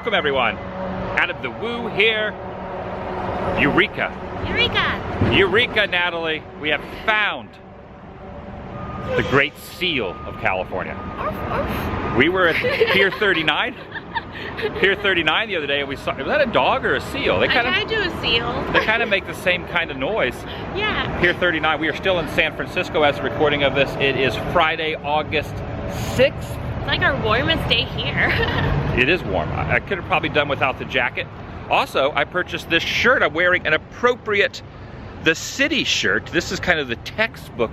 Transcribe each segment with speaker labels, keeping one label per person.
Speaker 1: Welcome everyone. Out of the Woo here. Eureka.
Speaker 2: Eureka!
Speaker 1: Eureka, Natalie. We have found the Great Seal of California.
Speaker 2: Arf, arf.
Speaker 1: We were at Pier 39. Pier 39 the other day and we saw, was that a dog or a seal? They
Speaker 2: I tried to do a seal.
Speaker 1: They kind of make the same kind of noise.
Speaker 2: Yeah.
Speaker 1: Pier 39, we are still in San Francisco as the recording of this. It is Friday, August 6th.
Speaker 2: It's like our warmest day here.
Speaker 1: It is warm. I could have probably done without the jacket. Also, I purchased this shirt. I'm wearing an appropriate The City shirt. This is kind of the textbook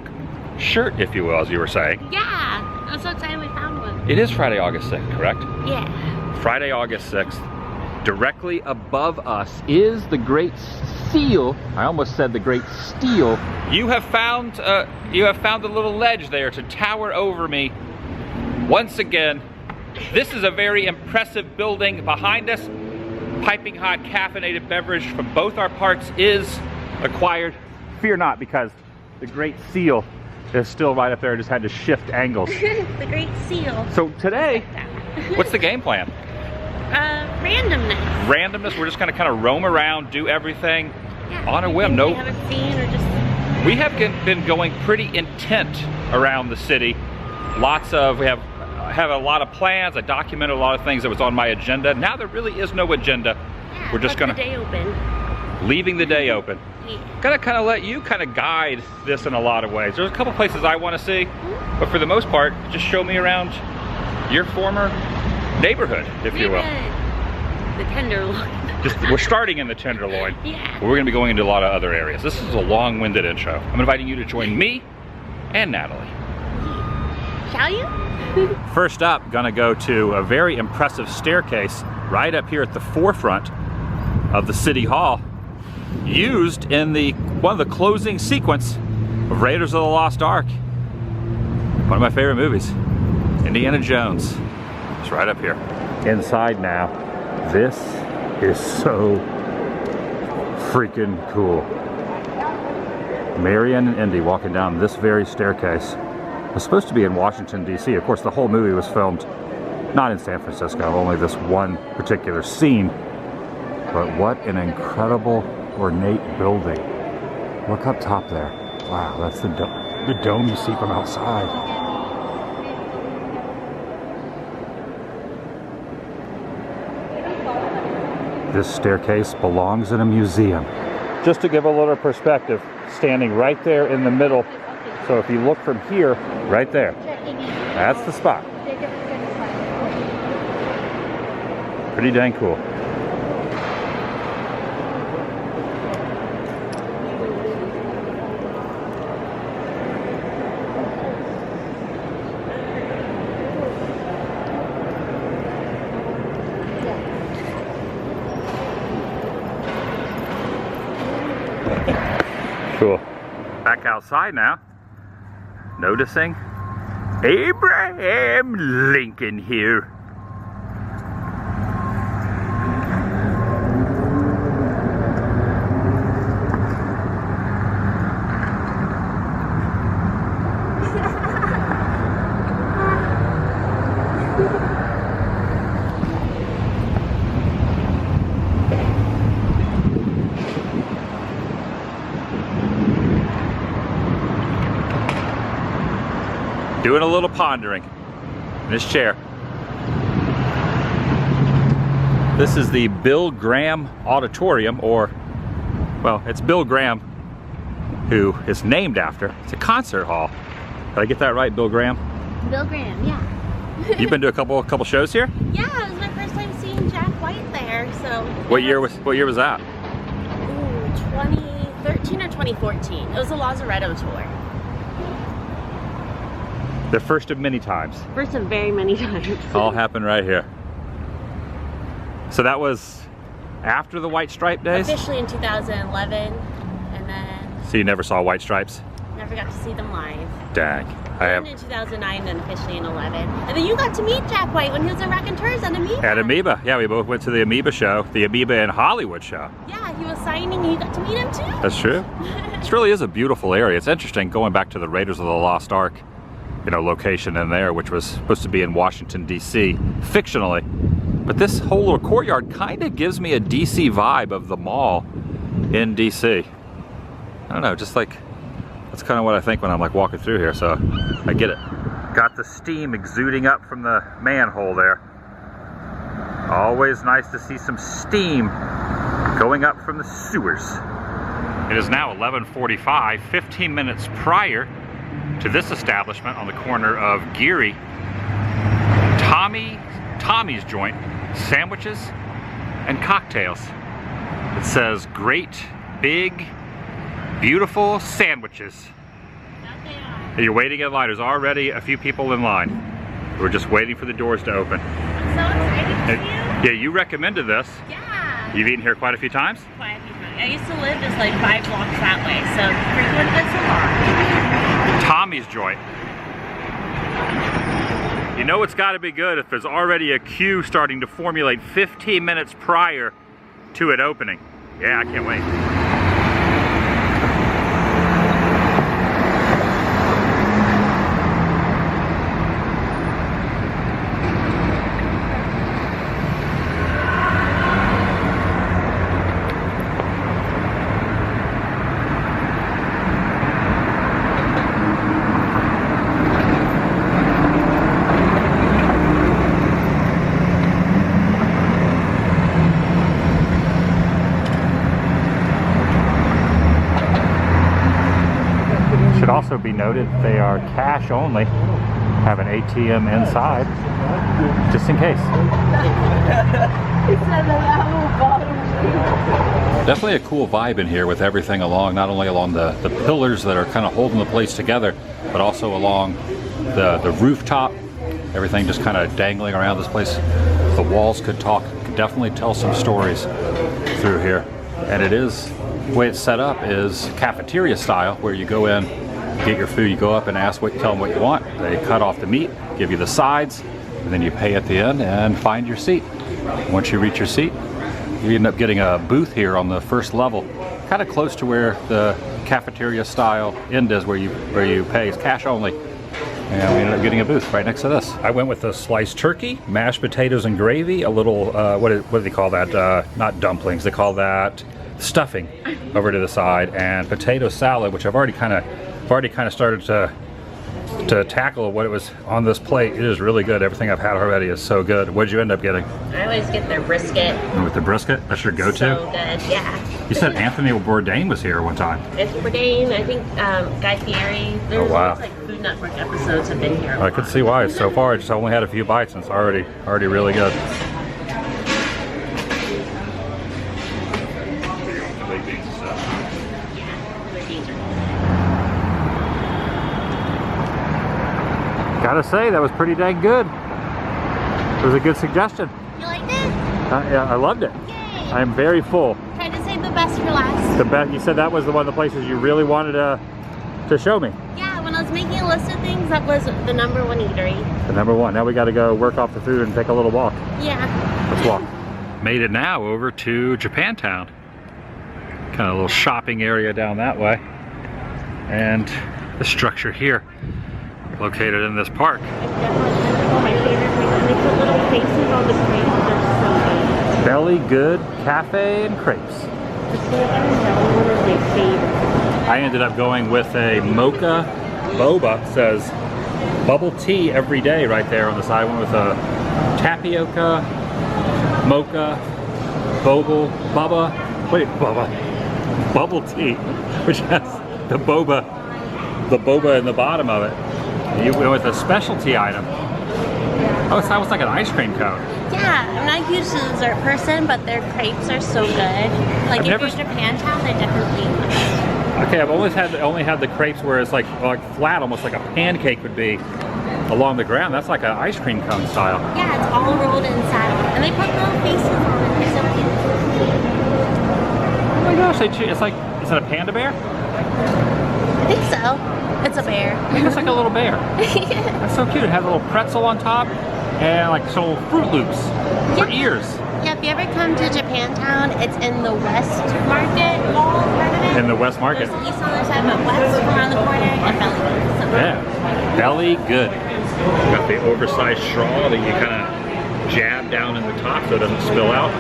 Speaker 1: shirt, if you will, as you were saying.
Speaker 2: Yeah. I'm so excited we found one.
Speaker 1: It is Friday, August 6th, correct?
Speaker 2: Yeah.
Speaker 1: Friday, August 6th. Directly above us is the Great Seal. I almost said the Great Steel. You have found a little ledge there to tower over me. Once again, this is a very impressive building. Behind us, piping hot caffeinated beverage from both our parks is acquired. Fear not, because the Great Seal is still right up there. I just had to shift angles.
Speaker 2: The Great Seal.
Speaker 1: So today, what's the game plan?
Speaker 2: Randomness.
Speaker 1: Randomness. We're just gonna kind of roam around, do everything on a whim.
Speaker 2: No, we haven't seen or just.
Speaker 1: We have been going pretty intent around the city. We have a lot of plans. I documented a lot of things that was on my agenda. Now there really is no agenda.
Speaker 2: Yeah,
Speaker 1: we're just gonna
Speaker 2: the day open.
Speaker 1: Leaving the day open.
Speaker 2: Yeah.
Speaker 1: Gonna kind of let you kind of guide this in a lot of ways. There's a couple places I want to see, but for the most part, just show me around your former neighborhood, if you will.
Speaker 2: The Tenderloin.
Speaker 1: We're starting in the Tenderloin.
Speaker 2: Yeah.
Speaker 1: But we're gonna be going into a lot of other areas. This is a long-winded intro. I'm inviting you to join me and Natalie.
Speaker 2: Shall you?
Speaker 1: First up, gonna go to a very impressive staircase right up here at the forefront of the City Hall, used in one of the closing sequence of Raiders of the Lost Ark. One of my favorite movies, Indiana Jones. It's right up here. Inside now, this is so freaking cool. Marion and Indy walking down this very staircase. It's supposed to be in Washington, D.C. Of course, the whole movie was filmed not in San Francisco, only this one particular scene. But what an incredible, ornate building. Look up top there. Wow, that's the dome you see from outside. This staircase belongs in a museum. Just to give a little perspective, standing right there in the middle. So if you look from here, right there, that's the spot. Pretty dang cool. Cool. Back outside now. Noticing Abraham Lincoln here. Doing a little pondering in this chair. This is the Bill Graham Auditorium, or, well, it's Bill Graham who is named after. It's a concert hall. Did I get that right, Bill Graham?
Speaker 2: Bill Graham, yeah.
Speaker 1: You've been to a couple shows here?
Speaker 2: Yeah, it was my first time seeing Jack White there, so.
Speaker 1: What year was that?
Speaker 2: Ooh, 2013 or 2014. It was a Lazaretto tour.
Speaker 1: The first of many times.
Speaker 2: First of very many times.
Speaker 1: All happened right here. So that was after the White Stripe days?
Speaker 2: Officially in 2011, and then.
Speaker 1: So you never saw White Stripes?
Speaker 2: Never got to see them live.
Speaker 1: Dang.
Speaker 2: And in 2009, then officially in 11. And then you got to meet Jack White when he was at Raconteurs at Amoeba.
Speaker 1: At Amoeba. Yeah, we both went to the Amoeba show, the Amoeba in Hollywood show.
Speaker 2: Yeah, he was signing and you got to meet him too.
Speaker 1: That's true. This really is a beautiful area. It's interesting going back to the Raiders of the Lost Ark, you know, location in there, which was supposed to be in Washington, D.C., fictionally. But this whole little courtyard kind of gives me a DC vibe of the mall in DC. I don't know, just like, that's kind of what I think when I'm like walking through here, so I get it. Got the steam exuding up from the manhole there. Always nice to see some steam going up from the sewers. It is now 11:45, 15 minutes prior to this establishment on the corner of Geary. Tommy's Joint, sandwiches and cocktails. It says great, big, beautiful sandwiches. You're waiting in line. There's already a few people in line. We're just waiting for the doors to open.
Speaker 2: I'm so excited for you.
Speaker 1: Yeah, you recommended this.
Speaker 2: Yeah.
Speaker 1: You've eaten here quite a few times?
Speaker 2: Quite a few times. I used to live just like 5 blocks that way, so frequent this a lot.
Speaker 1: Tommy's Joint. You know it's got to be good if there's already a queue starting to formulate 15 minutes prior to it opening. Yeah, I can't wait. Should also be noted they are cash only, have an ATM inside, just in case. Definitely a cool vibe in here with everything along, not only along the pillars that are kind of holding the place together, but also along the rooftop. Everything just kind of dangling around this place. The walls could talk, could definitely tell some stories through here. And it is, the way it's set up is cafeteria style, where you go in, get your food, you go up and tell them what you want. They cut off the meat, give you the sides, and then you pay at the end and find your seat. Once you reach your seat, you end up getting a booth here on the first level, kind of close to where the cafeteria style end is, where you pay. It's cash only. And we ended up getting a booth right next to this. I went with a sliced turkey, mashed potatoes and gravy, a little, what do they call that? Not dumplings, they call that stuffing over to the side, and potato salad, which I've already kind of started to tackle what it was on this plate. It is really good. Everything I've had already is so good. What did you end up getting?
Speaker 2: I always get their brisket.
Speaker 1: And with the brisket? That's your go-to?
Speaker 2: So good, yeah.
Speaker 1: You said Anthony Bourdain was here one time.
Speaker 2: Anthony Bourdain, I think Guy Fieri. There's
Speaker 1: wow.
Speaker 2: like Food Network episodes have been here.
Speaker 1: I could see why. So far, I just only had a few bites and it's already really good. Gotta say, that was pretty dang good. It was a good suggestion.
Speaker 2: You liked it?
Speaker 1: Yeah, I loved it.
Speaker 2: Yay.
Speaker 1: I am very full.
Speaker 2: Tried to save the best for last.
Speaker 1: The best. You said that was one of the places you really wanted to show me.
Speaker 2: Yeah, when I was making a list of things, that was the #1 eatery.
Speaker 1: The #1. Now we got to go work off the food and take a little walk.
Speaker 2: Yeah.
Speaker 1: Let's walk. Made it now over to Japantown. Kind of a little shopping area down that way. And the structure here, located in this park.
Speaker 2: My favorite thing, they put little faces on the crepes. They're so good.
Speaker 1: Belly Good Cafe and Crepes.
Speaker 2: The peanut butter and jelly one is my favorite.
Speaker 1: I ended up going with a mocha boba. It says bubble tea every day right there on the side. I went with a tapioca, mocha, bubble tea, which has the boba in the bottom of it. You went with a specialty item. Oh, it's almost like an ice cream cone.
Speaker 2: Yeah, I'm not a huge dessert person, but their crepes are so good. Like if you're in Japantown, they're definitely must.
Speaker 1: Okay, I've only had the crepes where it's like flat, almost like a pancake would be along the ground. That's like an ice cream cone style.
Speaker 2: Yeah, it's all rolled inside, and they put little faces on it. They're so cute.
Speaker 1: Oh my gosh, it's like, is it a panda bear?
Speaker 2: I think so. It's a bear.
Speaker 1: It looks like a little bear.
Speaker 2: Yeah.
Speaker 1: That's so cute. It has a little pretzel on top and like some little Fruit Loops for ears.
Speaker 2: Yeah, if you ever come to Japantown, it's in the West Market Mall part of it.
Speaker 1: In the West Market.
Speaker 2: There's East on the other side, but West around the corner, and Belly Good.
Speaker 1: Yeah, Belly Good. You got the oversized straw that you kind of jab down in the top so it doesn't spill out.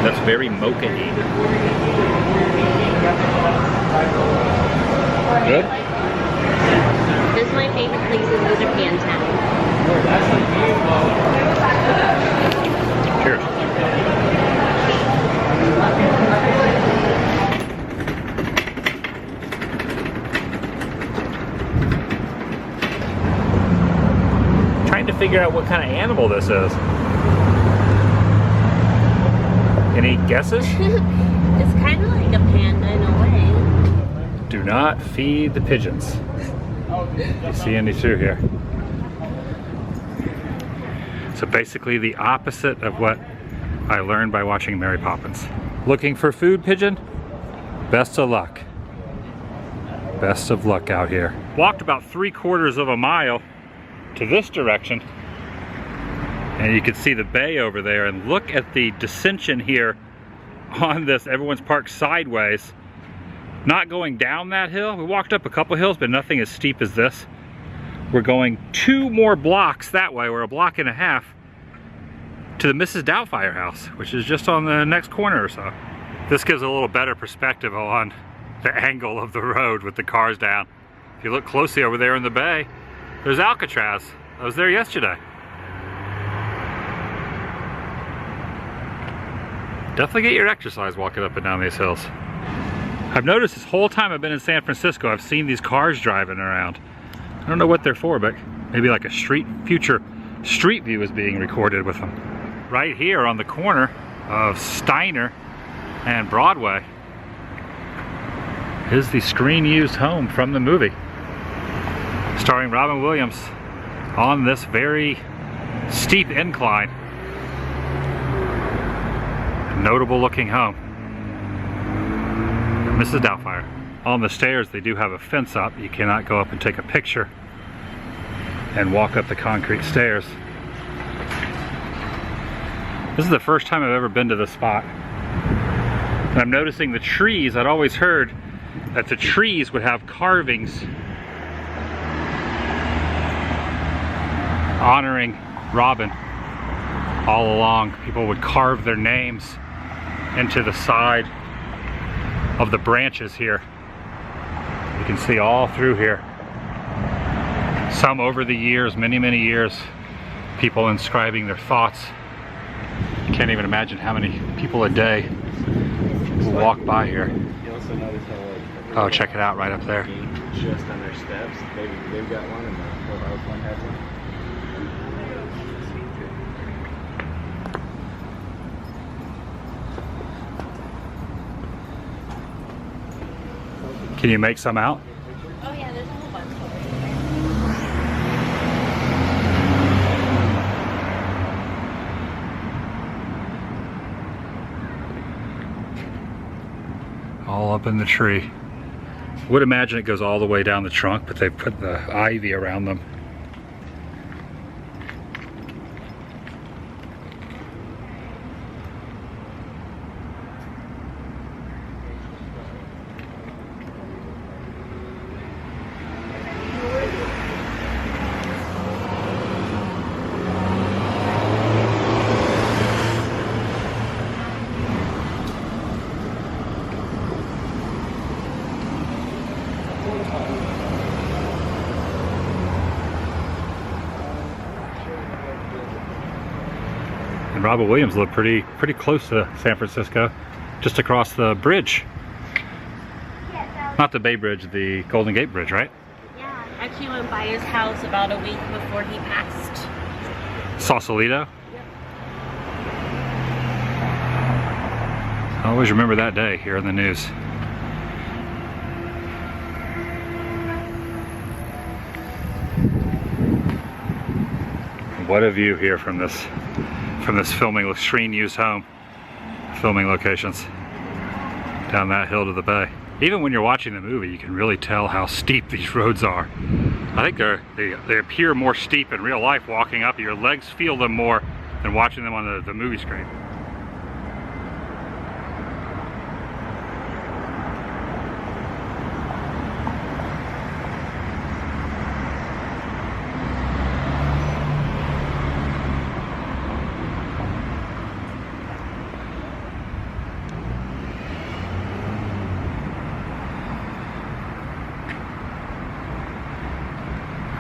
Speaker 1: That's very mocha-y. Good?
Speaker 2: This is my favorite place in Japantown.
Speaker 1: Cheers. Trying to figure out what kind of animal this is. Any guesses?
Speaker 2: It's kind of like a panda in a way.
Speaker 1: Do not feed the pigeons. You see any through here? So basically the opposite of what I learned by watching Mary Poppins. Looking for food, pigeon? Best of luck. Best of luck out here. Walked about 3/4 of a mile to this direction, and you can see the bay over there, and look at the dissension here on this. Everyone's parked sideways, not going down that hill. We walked up a couple hills, but nothing as steep as this. We're going 2 more blocks that way, or a block and a half, to the Mrs. Doubtfire house, which is just on the next corner or so. This gives a little better perspective on the angle of the road with the cars down. If you look closely over there in the bay, there's Alcatraz. I was there yesterday. Definitely get your exercise walking up and down these hills. I've noticed this whole time I've been in San Francisco, I've seen these cars driving around. I don't know what they're for, but maybe like a future street view is being recorded with them. Right here on the corner of Steiner and Broadway is the screen-used home from the movie, starring Robin Williams, on this very steep incline. A notable looking home. Mrs. Doubtfire. On the stairs they do have a fence up. You cannot go up and take a picture and walk up the concrete stairs. This is the first time I've ever been to this spot. And I'm noticing the trees. I'd always heard that the trees would have carvings honoring Robin all along. People would carve their names into the side of the branches here. You can see all through here. Some over the years, many years, people inscribing their thoughts. You can't even imagine how many people a day will walk by here.
Speaker 3: You also notice how
Speaker 1: Oh, check it out right up there.
Speaker 3: Just on their steps. They've got one and the clubhouse one has one.
Speaker 1: Can you make some out?
Speaker 2: Oh yeah, there's a whole bunch over here.
Speaker 1: All up in the tree. Would imagine it goes all the way down the trunk, but they've put the ivy around them. And Robin Williams lived pretty close to San Francisco, just across the bridge. Not the Bay Bridge, the Golden Gate Bridge, right?
Speaker 2: Yeah, I actually went by his house about a week before he passed.
Speaker 1: Sausalito? Yep. I always remember that day here in the news. What a view here from this filming screen used home. Filming locations down that hill to the bay. Even when you're watching the movie, you can really tell how steep these roads are. I think they appear more steep in real life walking up. Your legs feel them more than watching them on the movie screen.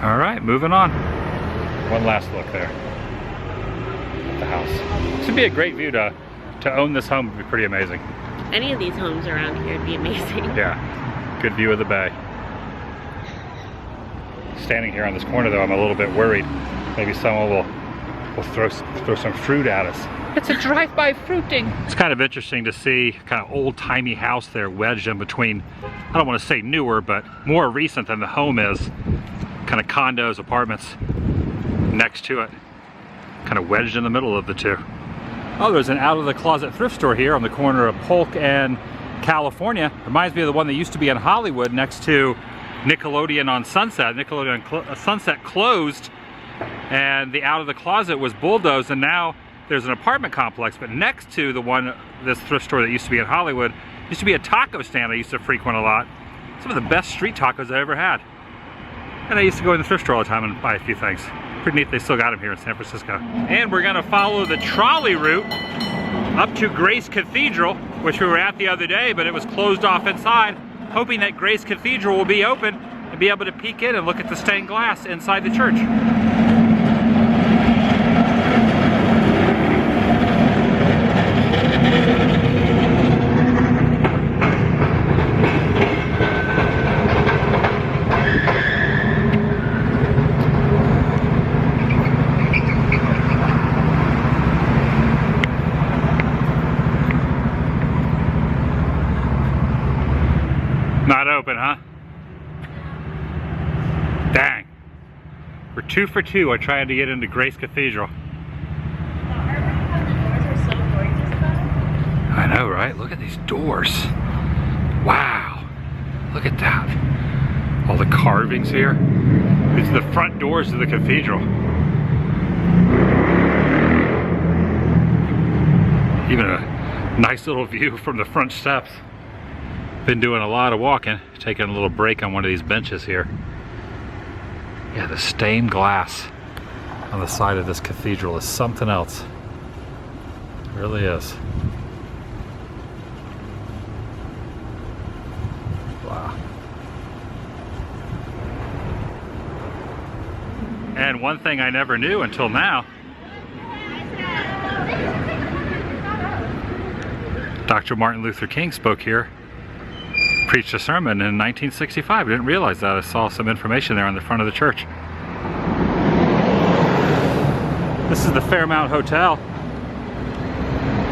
Speaker 1: All right, moving on. One last look there at the house. This would be a great view to own this home. Would be pretty amazing.
Speaker 2: Any of these homes around here would be amazing.
Speaker 1: Yeah, good view of the bay. Standing here on this corner though, I'm a little bit worried. Maybe someone will throw some fruit at us. It's a drive-by fruiting. It's kind of interesting to see kind of old-timey house there wedged in between, I don't want to say newer, but more recent than the home is. Kind of condos, apartments next to it. Kind of wedged in the middle of the two. Oh, there's an out-of-the-closet thrift store here on the corner of Polk and California. Reminds me of the one that used to be in Hollywood next to Nickelodeon on Sunset. Nickelodeon Sunset closed and the out-of-the-closet was bulldozed, and now there's an apartment complex. But next to the one, this thrift store that used to be in Hollywood, used to be a taco stand I used to frequent a lot. Some of the best street tacos I ever had. And I used to go in the thrift store all the time and buy a few things. Pretty neat they still got them here in San Francisco. And we're gonna follow the trolley route up to Grace Cathedral, which we were at the other day, but it was closed off inside, hoping that Grace Cathedral will be open and be able to peek in and look at the stained glass inside the church. Not open, huh? Dang. We're 2 for 2 on trying to get into Grace Cathedral. I know, right? Look at these doors. Wow. Look at that. All the carvings here. These are the front doors of the cathedral. Even a nice little view from the front steps. Been doing a lot of walking, taking a little break on one of these benches here. Yeah, the stained glass on the side of this cathedral is something else. It really is. Wow. And one thing I never knew until now, Dr. Martin Luther King spoke here, preached a sermon in 1965. I didn't realize that. I saw some information there on the front of the church. This is the Fairmount Hotel.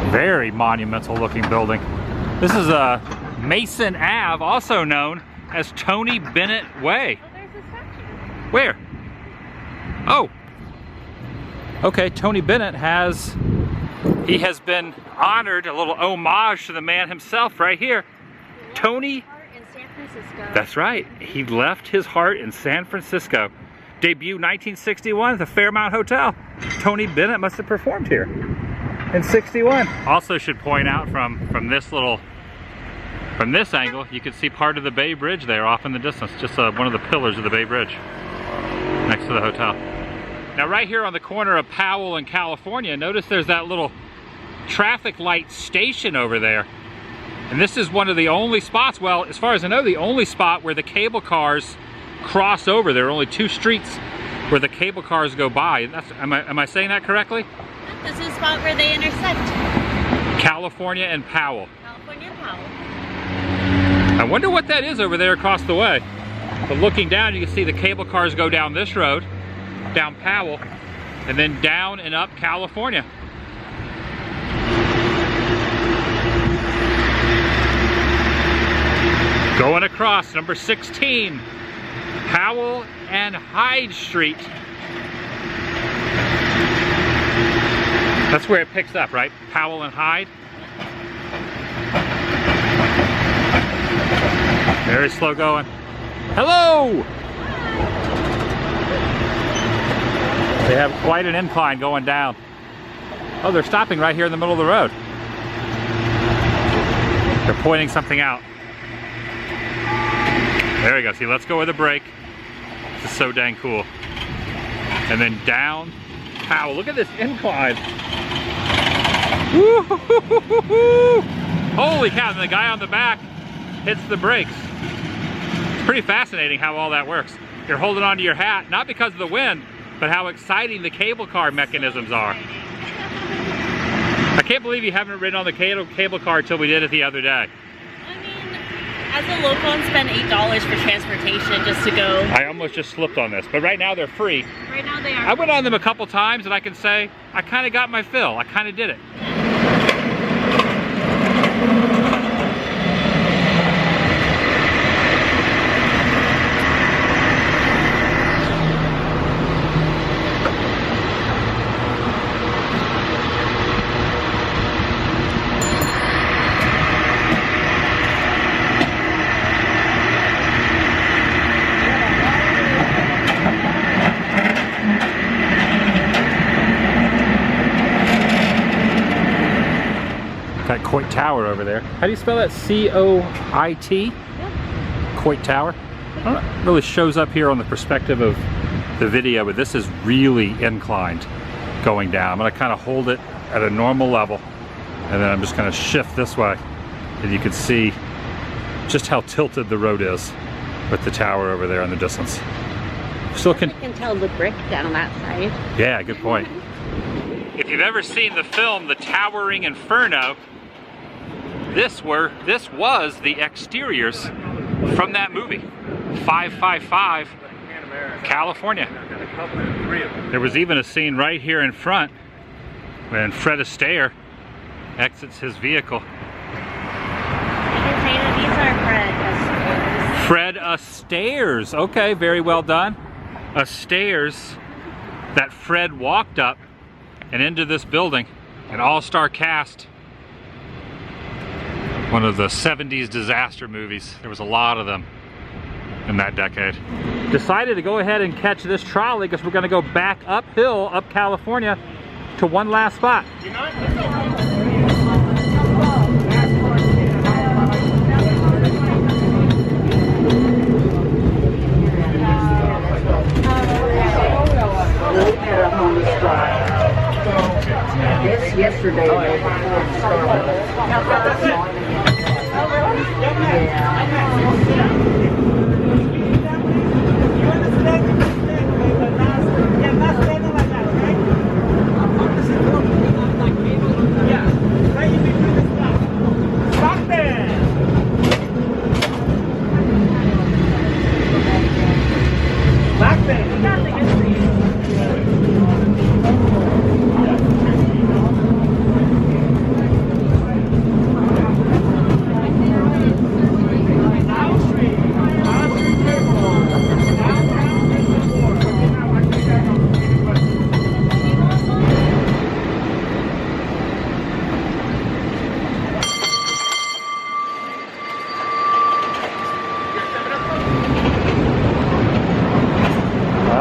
Speaker 1: Very monumental looking building. This is a Mason Ave, also known as Tony Bennett Way.
Speaker 2: Oh, there's a statue.
Speaker 1: Where? Oh. Okay, Tony Bennett has been honored, a little homage to the man himself right here. Tony,
Speaker 2: in San Francisco.
Speaker 1: That's right. He left his heart in San Francisco. Debut 1961 at the Fairmount Hotel. Tony Bennett must have performed here in 61. Also should point out from this angle, you can see part of the Bay Bridge there off in the distance. Just one of the pillars of the Bay Bridge next to the hotel. Now right here on the corner of Powell and California, notice there's that little traffic light station over there. And this is one of the only spots, well, as far as I know, the only spot where the cable cars cross over. There are only 2 streets where the cable cars go by. Am I saying that correctly?
Speaker 2: This is the spot where they intersect.
Speaker 1: California and Powell.
Speaker 2: California and Powell.
Speaker 1: I wonder what that is over there across the way. But looking down, you can see the cable cars go down this road, down Powell, and then down and up California. Going across number 16, Powell and Hyde Street. That's where it picks up, right? Powell and Hyde. Very slow going. Hello! They have quite an incline going down. Oh, they're stopping right here in the middle of the road. They're pointing something out. There we go. See, let's go with a break. This is so dang cool. And then down Powell. Look at this incline. Woo-hoo-hoo-hoo-hoo. Holy cow. And the guy on the back hits the brakes. It's pretty fascinating how all that works. you're holding onto your hat, not because of the wind, but how exciting the cable car mechanisms are. I can't believe you haven't ridden on the cable car until we did it the other day.
Speaker 2: As a local, and spend $8 for transportation just to go.
Speaker 1: I almost just slipped on this, but right now they're free.
Speaker 2: Right now they are.
Speaker 1: I went on them a couple times and I can say I kind of got my fill. I kind of did it. Got Coit Tower over there. How do you spell that? C-O-I-T?
Speaker 2: Yep.
Speaker 1: Coit Tower? I don't know. It really shows up here on the perspective of the video, but this is really inclined going down. I'm going to kind of hold it at a normal level, and then I'm just going to shift this way, and you can see just how tilted the road is with the tower over there in the distance. Still
Speaker 2: I can tell the brick down that side.
Speaker 1: Yeah, good point. If you've ever seen the film The Towering Inferno, this was the exteriors from that movie, 555 California. There was even a scene right here in front when Fred Astaire exits his vehicle.
Speaker 2: You can say that these are Fred Astaire's.
Speaker 1: Fred Astaire's. Okay, very well done. Astaire's that Fred walked up and into this building, an all-star cast. One of the 70s disaster movies. There was a lot of them in that decade. Decided to go ahead and catch this trolley because we're going to go back uphill, up California, to one last spot.
Speaker 4: Yesterday,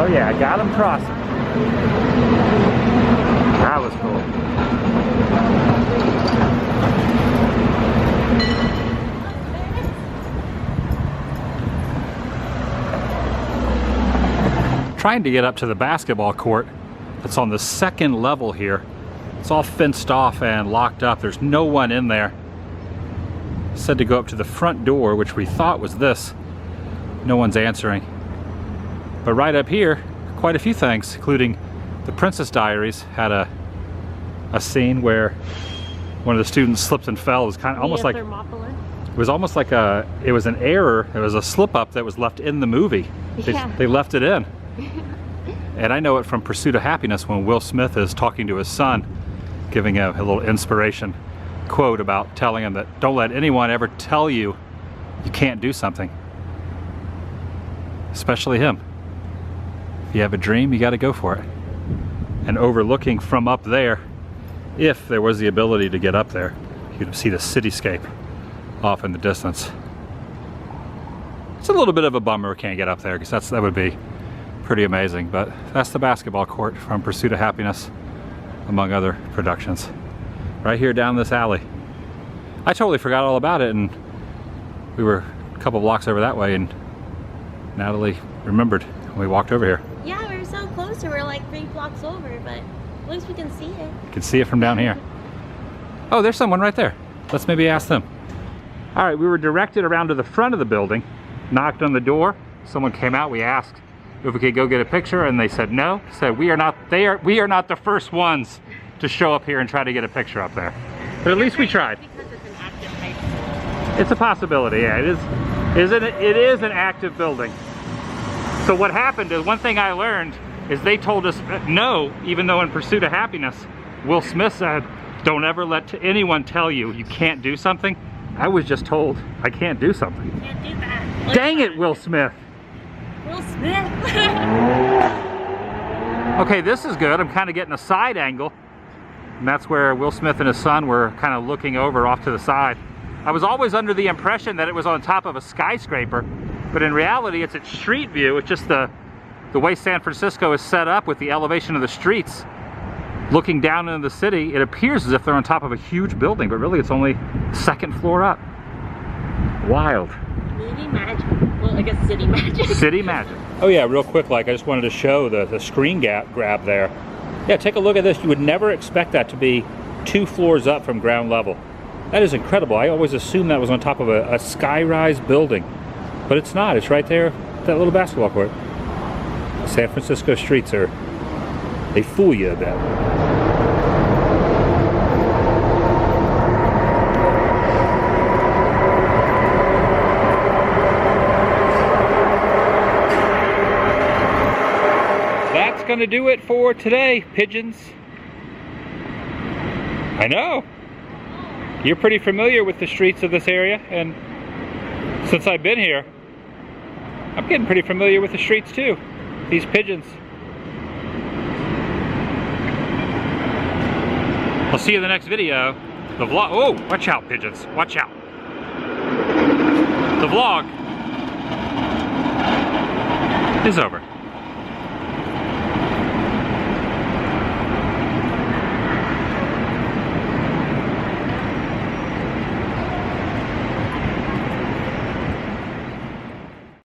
Speaker 1: Oh yeah, I got him crossing. That was cool. Trying to get up to the basketball court that's on the second level here. It's all fenced off and locked up. There's no one in there. Said to go up to the front door, which we thought was this. No one's answering. But right up here, quite a few things, including the Princess Diaries had a scene where one of the students slipped and fell. It was kind of almost like it was almost like it was an error. It was a slip up that was left in the movie. They left it in. And I know it from Pursuit of Happyness when Will Smith is talking to his son, giving a little inspiration quote about telling him that don't let anyone ever tell you you can't do something, especially him. If you have a dream, you got to go for it. And overlooking from up there, if there was the ability to get up there, you'd see the cityscape off in the distance. It's a little bit of a bummer we can't get up there because that would be pretty amazing, but that's the basketball court from Pursuit of Happyness, among other productions. Right here down this alley. I totally forgot all about it, and we were a couple blocks over that way, and Natalie remembered when we walked over here.
Speaker 2: Yeah, we were so close. We were like 3 blocks over, but at least we can see it.
Speaker 1: You can see it from down here. Oh, there's someone right there. Let's maybe ask them. All right, we were directed around to the front of the building, knocked on the door. Someone came out, we asked if we could go get a picture, and they said no. Said we are not the first ones to show up here and try to get a picture up there. But at least we tried.
Speaker 2: Because it's an active high school.
Speaker 1: It's a possibility, yeah. It is an active building. So what happened is, one thing I learned is they told us no, even though in Pursuit of Happyness, Will Smith said, don't ever let anyone tell you you can't do something. I was just told I can't do something.
Speaker 2: You can't do that.
Speaker 1: Dang it, Will Smith.
Speaker 2: Will Smith.
Speaker 1: Okay, this is good. I'm kind of getting a side angle. And that's where Will Smith and his son were kind of looking over off to the side. I was always under the impression that it was on top of a skyscraper, but in reality it's at street view. It's just the way San Francisco is set up with the elevation of the streets. Looking down into the city, it appears as if they're on top of a huge building, but really it's only second floor up. Wild.
Speaker 2: Movie magic. Well, I guess city magic.
Speaker 1: City magic. Oh yeah, real quick, I just wanted to show the screen grab there. Yeah, take a look at this. You would never expect that to be 2 floors up from ground level. That is incredible. I always assumed that was on top of a sky-rise building, but it's not. It's right there, that little basketball court. San Francisco streets they fool you a bit. That's gonna do it for today, pigeons. I know. You're pretty familiar with the streets of this area, and since I've been here, I'm getting pretty familiar with the streets too. These pigeons. I'll see you in the next video. The vlog. Oh, watch out, pigeons. Watch out. The vlog is over.